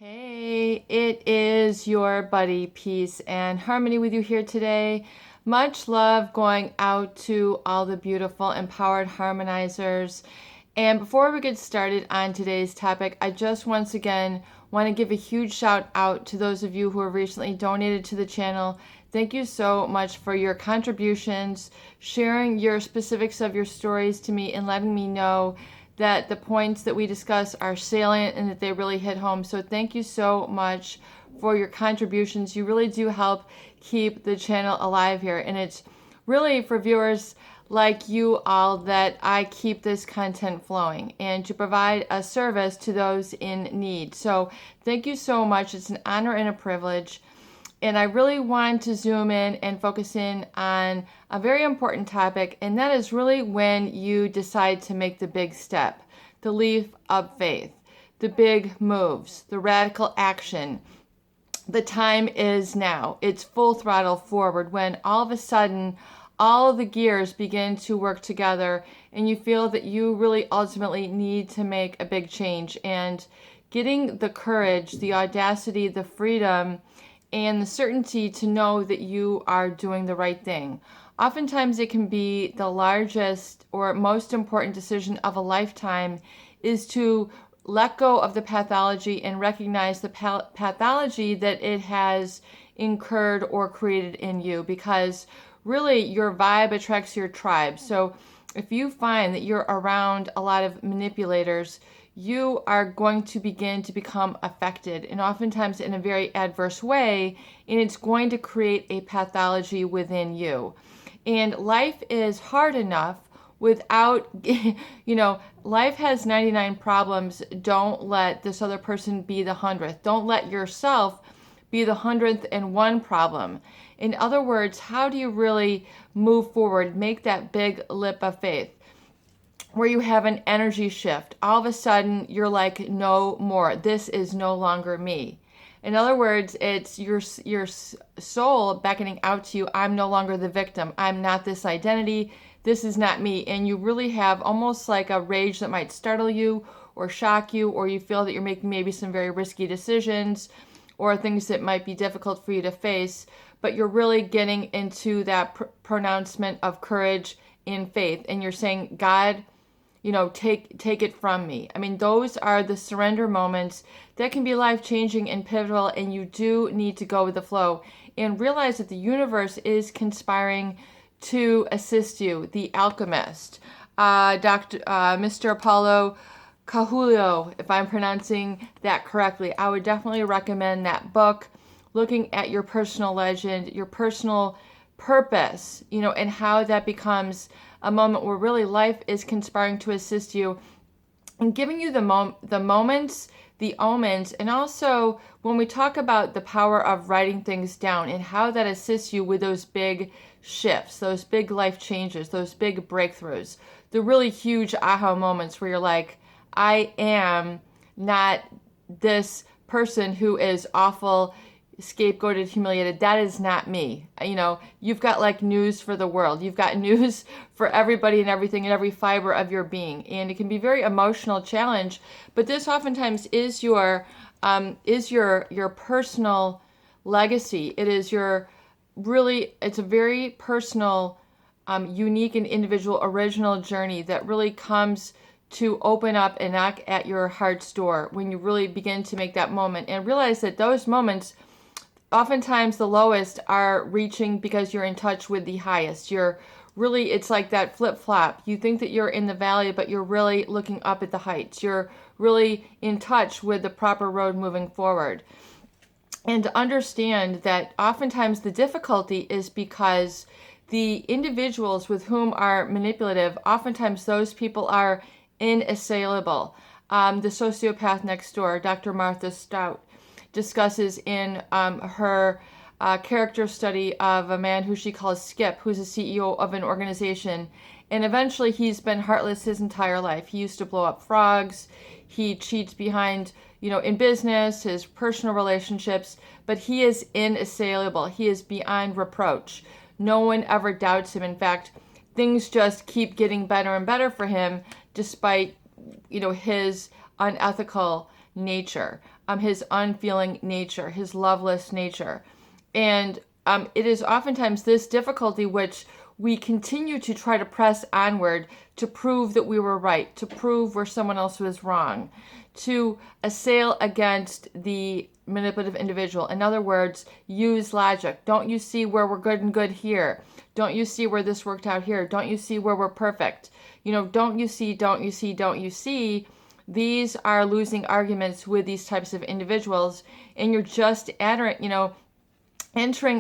Hey, it is your buddy Peace and Harmony with you here today. Much love going out to all the beautiful empowered harmonizers. And before we get started on today's topic, I just once again want to give a huge shout out to those of you who have recently donated to the channel. Thank you so much for your contributions, sharing your specifics of your stories to me, and letting me know that the points that we discuss are salient and that they really hit home. So thank you so much for your contributions. You really do help keep the channel alive here. And it's really for viewers like you all that I keep this content flowing and to provide a service to those in need. So thank you so much. It's an honor and a privilege. And I really want to zoom in and focus in on a very important topic, and that is really when you decide to make the big step, the leap of faith, the big moves, the radical action. The time is now. It's full throttle forward when all of a sudden all of the gears begin to work together and you feel that you really ultimately need to make a big change. And getting the courage, the audacity, the freedom, and the certainty to know that you are doing the right thing. Oftentimes it can be the largest or most important decision of a lifetime is to let go of the pathology and recognize the pathology that it has incurred or created in you, because really your vibe attracts your tribe. So if you find that you're around a lot of manipulators, you are going to begin to become affected, and oftentimes in a very adverse way, and it's going to create a pathology within you. And life is hard enough without, life has 99 problems. Don't let this other person be the 100th. Don't let yourself be the 101 problem. In other words, how do you really move forward, make that big leap of faith, where you have an energy shift? All of a sudden, you're like, no more. This is no longer me. In other words, it's your soul beckoning out to you. I'm no longer the victim. I'm not this identity. This is not me. And you really have almost like a rage that might startle you or shock you, or you feel that you're making maybe some very risky decisions or things that might be difficult for you to face. But you're really getting into that pronouncement of courage in faith. And you're saying, God, take it from me. I mean, those are the surrender moments that can be life-changing and pivotal, and you do need to go with the flow and realize that the universe is conspiring to assist you. The Alchemist, Mr. Apollo Coelho, if I'm pronouncing that correctly. I would definitely recommend that book, looking at your personal legend, your personal purpose, and how that becomes a moment where really life is conspiring to assist you and giving you the moments, the omens. And also when we talk about the power of writing things down and how that assists you with those big shifts, those big life changes, those big breakthroughs, the really huge aha moments where you're like, I am not this person who is awful, scapegoated, humiliated. That is not me. You've got like news for the world. You've got news for everybody and everything and every fiber of your being. And it can be a very emotional challenge, but this oftentimes is your personal legacy. It is it's a very personal, unique and individual original journey that really comes to open up and knock at your heart's door when you really begin to make that moment and realize that those moments, oftentimes the lowest, are reaching because you're in touch with the highest. It's like that flip-flop. You think that you're in the valley, but you're really looking up at the heights. You're really in touch with the proper road moving forward. And to understand that oftentimes the difficulty is because the individuals with whom are manipulative, oftentimes those people are inassailable. The Sociopath Next Door, Dr. Martha Stout, discusses in her character study of a man who she calls Skip, who's a CEO of an organization. And eventually he's been heartless his entire life. He used to blow up frogs. He cheats behind, in business, his personal relationships, but he is inassailable. He is beyond reproach. No one ever doubts him. In fact, things just keep getting better and better for him despite, his unethical nature. his unfeeling nature, his loveless nature. And it is oftentimes this difficulty which we continue to try to press onward to prove that we were right, to prove where someone else was wrong, to assail against the manipulative individual. In other words, use logic. Don't you see where we're good and good here? Don't you see where this worked out here? Don't you see where we're perfect? Don't you see, don't you see, don't you see? These are losing arguments with these types of individuals, and you're just entering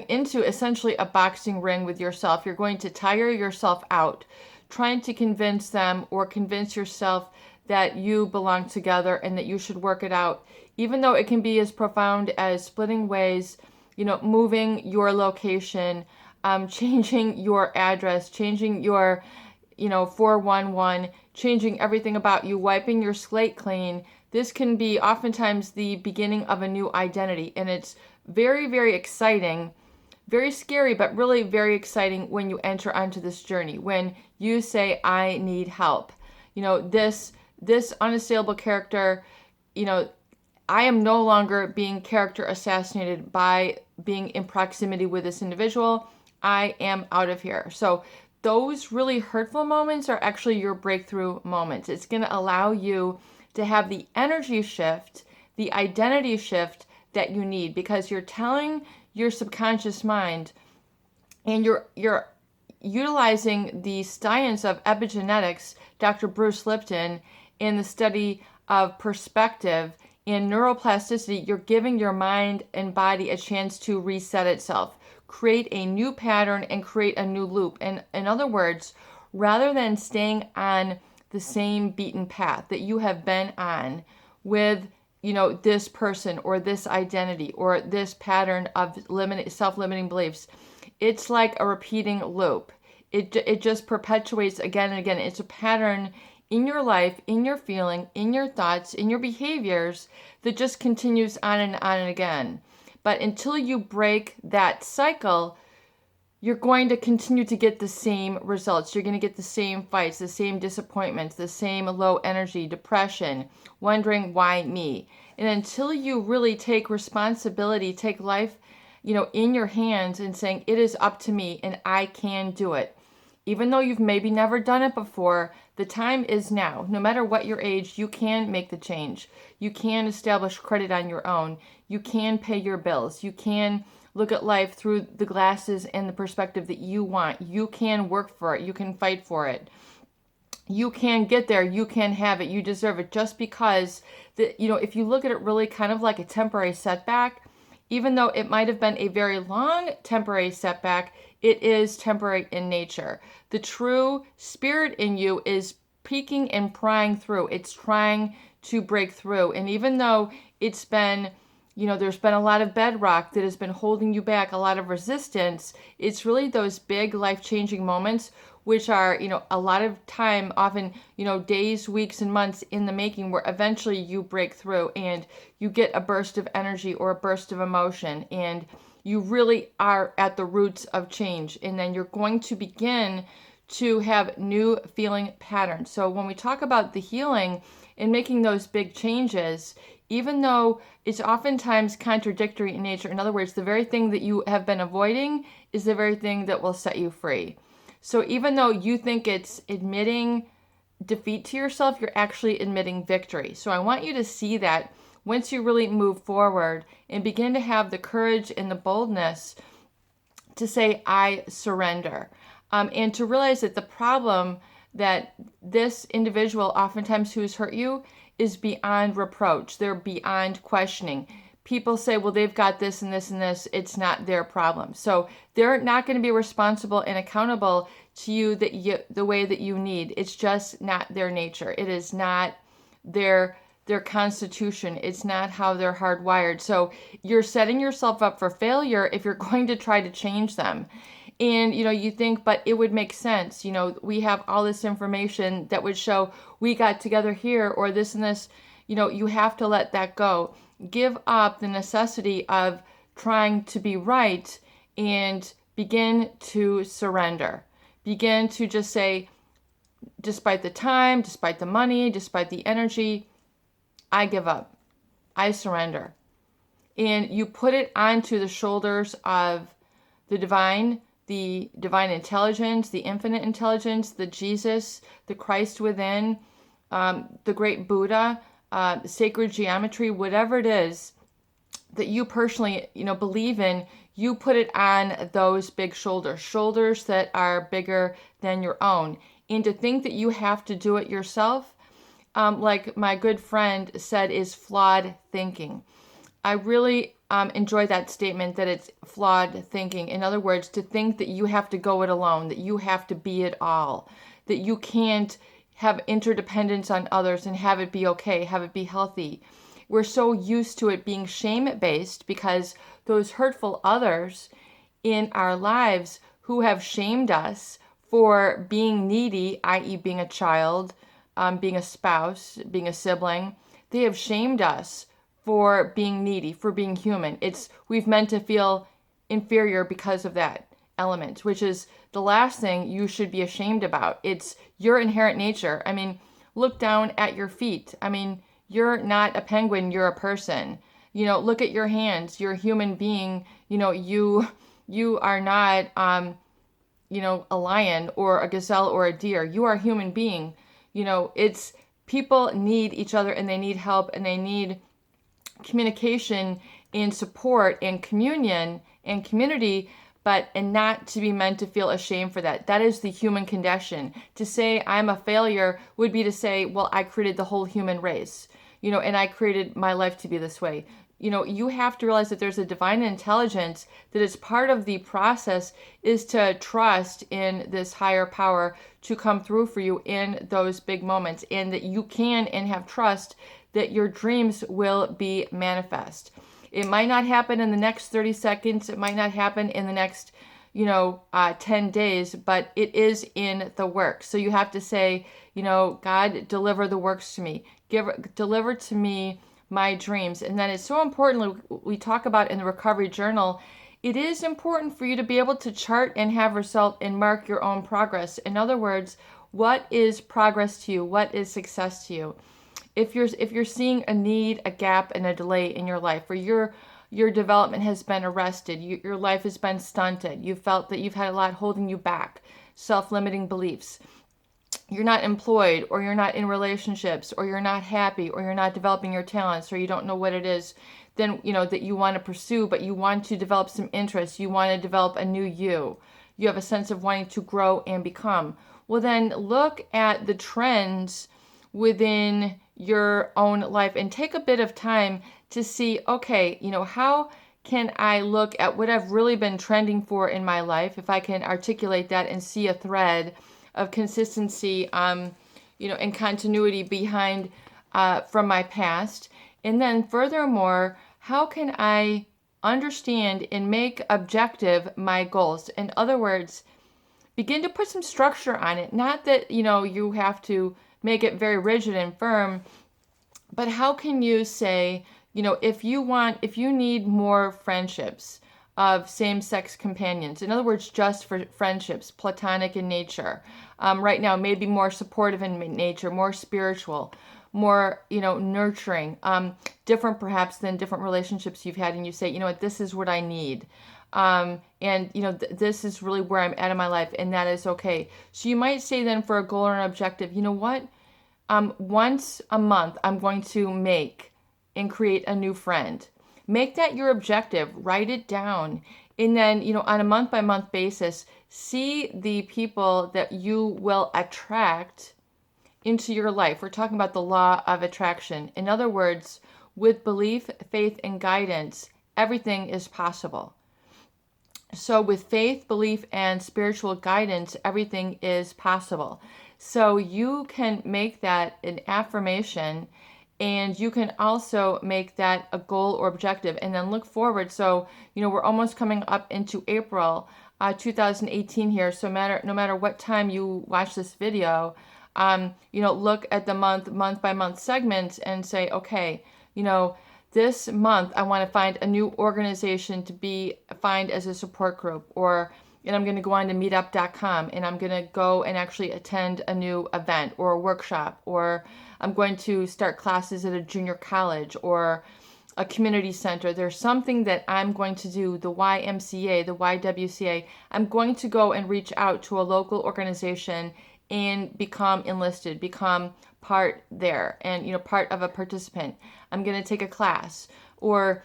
into essentially a boxing ring with yourself. You're going to tire yourself out trying to convince them or convince yourself that you belong together and that you should work it out, even though it can be as profound as splitting ways, moving your location, changing your address, changing your 411, changing everything about you, wiping your slate clean. This can be oftentimes the beginning of a new identity, and it's very, very exciting, very scary, but really very exciting when you enter onto this journey, when you say, I need help. This unassailable character, I am no longer being character assassinated by being in proximity with this individual. I am out of here. So those really hurtful moments are actually your breakthrough moments. It's going to allow you to have the energy shift, the identity shift that you need, because you're telling your subconscious mind, and you're utilizing the science of epigenetics, Dr. Bruce Lipton, in the study of perspective and neuroplasticity. You're giving your mind and body a chance to reset itself, create a new pattern, and create a new loop. And in other words, rather than staying on the same beaten path that you have been on with this person or this identity or this pattern of self-limiting beliefs, it's like a repeating loop. It just perpetuates again and again. It's a pattern in your life, in your feeling, in your thoughts, in your behaviors that just continues on and again. But until you break that cycle, you're going to continue to get the same results. You're going to get the same fights, the same disappointments, the same low energy, depression, wondering why me. And until you really take responsibility, take life, in your hands and saying, it is up to me and I can do it. Even though you've maybe never done it before, the time is now. No matter what your age, you can make the change. You can establish credit on your own. You can pay your bills. You can look at life through the glasses and the perspective that you want. You can work for it. You can fight for it. You can get there. You can have it. You deserve it. Just because, if you look at it really kind of like a temporary setback, even though it might have been a very long temporary setback, it is temporary in nature. The true spirit in you is peeking and prying through. It's trying to break through. And even though it's been, there's been a lot of bedrock that has been holding you back, a lot of resistance, it's really those big life-changing moments, which are, a lot of time, often, days, weeks, and months in the making, where eventually you break through and you get a burst of energy or a burst of emotion, and you really are at the roots of change. And then you're going to begin to have new feeling patterns. So when we talk about the healing and making those big changes, even though it's oftentimes contradictory in nature, in other words, the very thing that you have been avoiding is the very thing that will set you free. So even though you think it's admitting defeat to yourself, you're actually admitting victory. So I want you to see that once you really move forward and begin to have the courage and the boldness to say, I surrender. And to realize that the problem that this individual oftentimes who's hurt you is beyond reproach. They're beyond questioning. People say, well, they've got this and this and this. It's not their problem. So they're not going to be responsible and accountable to you the way that you need. It's just not their nature. It is not their constitution. It's not how they're hardwired. So you're setting yourself up for failure if you're going to try to change them. And, you think, but it would make sense. We have all this information that would show we got together here or this and this. You have to let that go. Give up the necessity of trying to be right and begin to surrender. Begin to just say, despite the time, despite the money, despite the energy, I give up. I surrender. And you put it onto the shoulders of the divine intelligence, the infinite intelligence, the Jesus, the Christ within, the great Buddha, sacred geometry, whatever it is that you personally, believe in, you put it on those big shoulders that are bigger than your own. And to think that you have to do it yourself, like my good friend said, is flawed thinking. I really enjoy that statement that it's flawed thinking. In other words, to think that you have to go it alone, that you have to be it all, that you can't have interdependence on others and have it be okay, have it be healthy. We're so used to it being shame-based because those hurtful others in our lives who have shamed us for being needy, i.e. being a child, being a spouse, being a sibling, they have shamed us for being needy, for being human. We've meant to feel inferior because of that element, which is the last thing you should be ashamed about. It's your inherent nature. I mean, look down at your feet. I mean, you're not a penguin, you're a person. Look at your hands. You're a human being. You are not a lion or a gazelle or a deer. You are a human being. It's people need each other and they need help and they need communication and support and communion and community, and not to be meant to feel ashamed for that. That is the human condition. To say I'm a failure would be to say, well, I created the whole human race, and I created my life to be this way. You have to realize that there's a divine intelligence that is part of the process is to trust in this higher power to come through for you in those big moments, and that you can and have trust that your dreams will be manifest. It might not happen in the next 30 seconds. It might not happen in the next, 10 days, but it is in the works. So you have to say, God, deliver the works to me. Deliver to me my dreams. And then it's so important, we talk about in the recovery journal, it is important for you to be able to chart and have result and mark your own progress. In other words, what is progress to you? What is success to you? If you're seeing a need, a gap, and a delay in your life, or your development has been arrested, your life has been stunted, you felt that you've had a lot holding you back, self-limiting beliefs, you're not employed, or you're not in relationships, or you're not happy, or you're not developing your talents, or you don't know what it is, then that you want to pursue, but you want to develop some interest, you want to develop a new you have a sense of wanting to grow and become. Well, then look at the trends within your own life and take a bit of time to see, okay, how can I look at what I've really been trending for in my life, if I can articulate that and see a thread of consistency, and continuity behind from my past. And then furthermore, how can I understand and make objective my goals? In other words, begin to put some structure on it. Not that, you have to make it very rigid and firm, but how can you say, if you need more friendships of same-sex companions, in other words, just for friendships, platonic in nature, right now, maybe more supportive in nature, more spiritual, more, nurturing, different perhaps than different relationships you've had, and you say, this is what I need. This is really where I'm at in my life, and that is okay. So you might say then for a goal or an objective, once a month, I'm going to make and create a new friend. Make that your objective, write it down. And then, on a month-by-month basis, see the people that you will attract into your life. We're talking about the law of attraction. In other words, with belief, faith, and guidance, everything is possible. So with faith, belief, and spiritual guidance, everything is possible. So you can make that an affirmation, and you can also make that a goal or objective, and then look forward. So, we're almost coming up into April 2018 here. So no matter what time you watch this video, look at the month by month segments and say, okay, this month I want to find a new organization to find as a support group, and I'm going to go on to meetup.com, and I'm going to go and actually attend a new event or a workshop, or I'm going to start classes at a junior college, or a community center. There's something that I'm going to do, the YMCA, the YWCA. I'm going to go and reach out to a local organization and become enlisted, become part there, and part of a participant. I'm going to take a class, or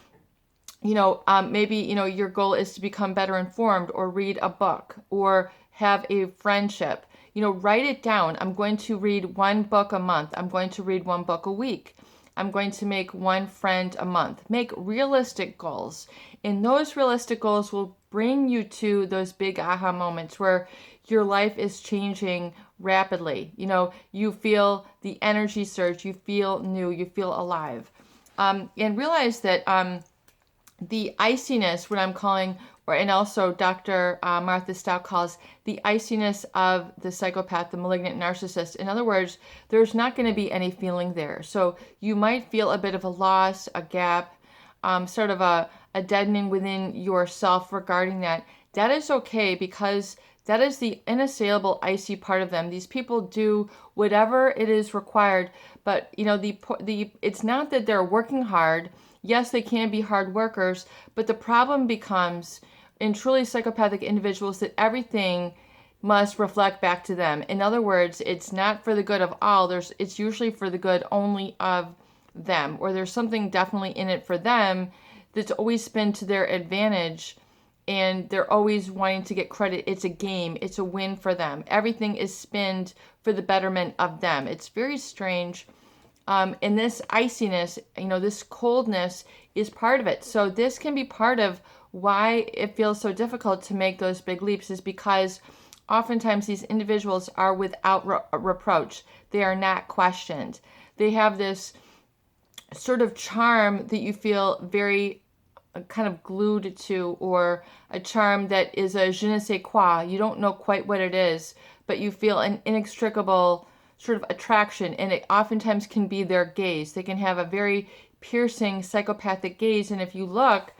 maybe your goal is to become better informed, or read a book, or have a friendship. Write it down. I'm going to read one book a month. I'm going to read one book a week. I'm going to make one friend a month. Make realistic goals. And those realistic goals will bring you to those big aha moments where your life is changing rapidly. You feel the energy surge. You feel new. You feel alive. And realize that the iciness, what I'm calling, and also Dr. Martha Stout calls the iciness of the psychopath, the malignant narcissist. In other words, there's not going to be any feeling there. So you might feel a bit of a loss, a gap, sort of a deadening within yourself regarding that. That is okay, because that is the inassailable icy part of them. These people do whatever it is required, but it's not that they're working hard. Yes, they can be hard workers, but the problem becomes in truly psychopathic individuals that everything must reflect back to them. In other words, it's not for the good of all. It's usually for the good only of them, or there's something definitely in it for them that's always been to their advantage, and they're always wanting to get credit. It's a game. It's a win for them. Everything is spinned for the betterment of them. It's very strange. And this iciness, this coldness is part of it. So this can be part of why it feels so difficult to make those big leaps, is because oftentimes these individuals are without reproach. They are not questioned. They have this sort of charm that you feel very kind of glued to, or a charm that is a je ne sais quoi. You don't know quite what it is, but you feel an inextricable sort of attraction, and it oftentimes can be their gaze. They can have a very piercing psychopathic gaze, and if you look,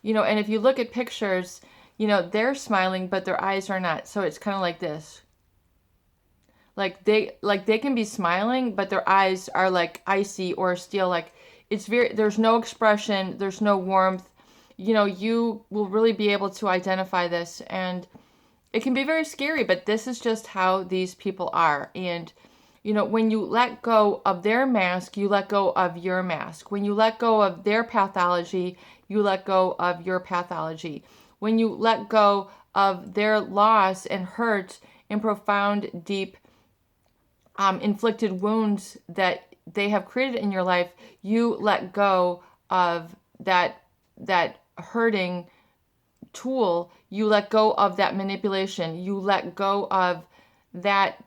at pictures, they're smiling, but their eyes are not. So it's kind of like this. Like they can be smiling, but their eyes are like icy or steel. Like there's no expression, there's no warmth. You will really be able to identify this, and it can be very scary, but this is just how these people are. And when you let go of their mask, you let go of your mask. When you let go of their pathology, you let go of your pathology. When you let go of their loss and hurt and profound, deep, inflicted wounds that they have created in your life, you let go of that hurting tool. You let go of that manipulation. You let go of that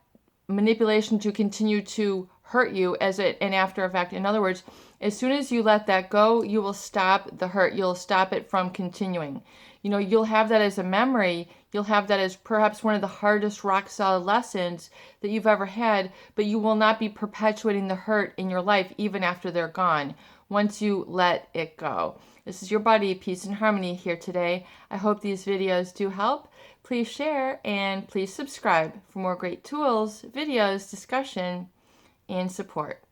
manipulation to continue to hurt you as an after effect. In other words, as soon as you let that go, you will stop the hurt. You'll stop it from continuing. You'll have that as a memory. You'll have that as perhaps one of the hardest rock solid lessons that you've ever had, but you will not be perpetuating the hurt in your life even after they're gone, once you let it go. This is your body, peace and harmony here today. I hope these videos do help. Please share and please subscribe for more great tools, videos, discussion, and support.